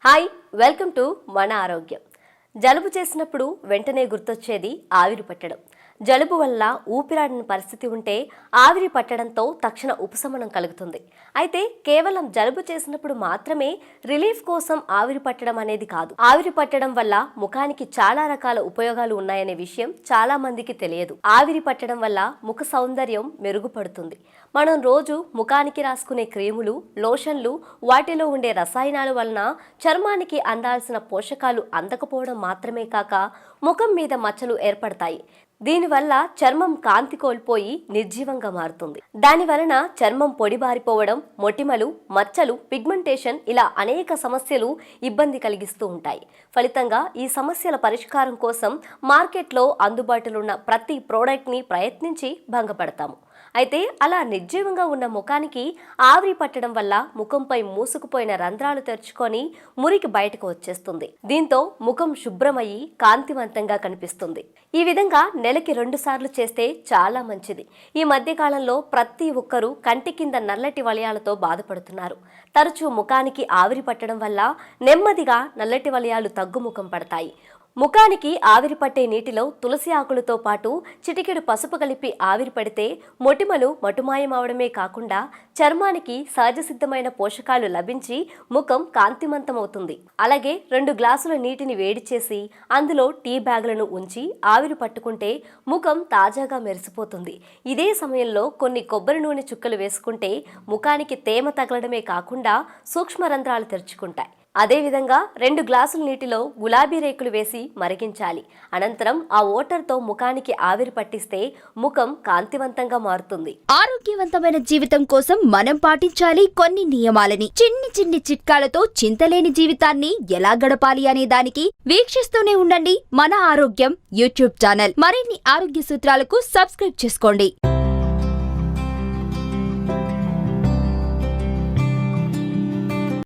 Hi welcome to మన ఆరోగ్యం. జలుబు చేసినప్పుడు వెంటనే గుర్తొచ్చేది ఆవిరి పట్టడం. జలుబు వల్ల ఊపిరాడని పరిస్థితి ఉంటే ఆవిరి పట్టడంతో తక్షణ ఉపశమనం కలుగుతుంది. అయితే కేవలం జలుబు చేసినప్పుడు మాత్రమే రిలీఫ్ కోసం ఆవిరి పట్టడం అనేది కాదు. ఆవిరి పట్టడం వల్ల ముఖానికి చాలా రకాల ఉపయోగాలు ఉన్నాయనే విషయం చాలా మందికి తెలియదు. ఆవిరి పట్టడం వల్ల ముఖ సౌందర్యం మెరుగుపడుతుంది. మనం రోజు ముఖానికి రాసుకునే క్రీములు, లోషన్లు, వాటిలో ఉండే రసాయనాల వలన చర్మానికి అందాల్సిన పోషకాలు అందకపోవడం మాత్రమే కాక ముఖం మీద మచ్చలు ఏర్పడతాయి. దీనివల్ల చర్మం కాంతి కోల్పోయి నిర్జీవంగా మారుతుంది. దాని వలన చర్మం పొడిబారిపోవడం, మొటిమలు, మచ్చలు, పిగ్మెంటేషన్ ఇలా అనేక సమస్యలు ఇబ్బంది కలిగిస్తూ ఉంటాయి. ఫలితంగా ఈ సమస్యల పరిష్కారం కోసం మార్కెట్లో అందుబాటులో ఉన్న ప్రతి ప్రోడక్ట్ని ప్రయత్నించి భంగపడతాము. అయితే అలా నిర్జీవంగా ఉన్న ముఖానికి ఆవిరి పట్టడం వల్ల ముఖంపై మూసుకుపోయిన రంధ్రాలు తెరుచుకొని మురికి బయటకు వచ్చేస్తుంది. దీంతో ముఖం శుభ్రమయ్యి కాంతివంతంగా కనిపిస్తుంది. ఈ విధంగా నెలకి 2 సార్లు చేస్తే చాలా మంచిది. ఈ మధ్య కాలంలో ప్రతి ఒక్కరూ కంటి కింద నల్లటి వలయాలతో బాధపడుతున్నారు. తరచూ ముఖానికి ఆవిరి పట్టడం వల్ల నెమ్మదిగా నల్లటి వలయాలు తగ్గుముఖం పడతాయి. ముఖానికి ఆవిరి పట్టే నీటిలో తులసి ఆకులతో పాటు చిటికెడు పసుపు కలిపి ఆవిరి పడితే మొటిమలు మటుమాయమవడమే కాకుండా చర్మానికి సహజసిద్ధమైన పోషకాలు లభించి ముఖం కాంతిమంతమవుతుంది. అలాగే 2 గ్లాసుల నీటిని వేడి చేసి అందులో టీ బ్యాగులను ఉంచి ఆవిరి పట్టుకుంటే ముఖం తాజాగా మెరిసిపోతుంది. ఇదే సమయంలో కొన్ని కొబ్బరి నూనె చుక్కలు వేసుకుంటే ముఖానికి తేమ తగలడమే కాకుండా సూక్ష్మ రంధ్రాలు తెరుచుకుంటాయి. అదేవిధంగా 2 గ్లాసుల నీటిలో గులాబీ రేకులు వేసి మరిగించాలి. అనంతరం ఆ వాటర్తో ముఖానికి ఆవిరి పట్టిస్తే ముఖం కాంతివంతంగా మారుతుంది. ఆరోగ్యవంతమైన జీవితం కోసం మనం పాటించాలి కొన్ని నియమాలని. చిన్ని చిట్కాలతో చింతలేని జీవితాన్ని ఎలా గడపాలి అనే దానికి వీక్షిస్తూనే ఉండండి మన ఆరోగ్యం యూట్యూబ్ ఛానల్. మరిన్ని ఆరోగ్య సూత్రాలకు సబ్స్క్రైబ్ చేసుకోండి.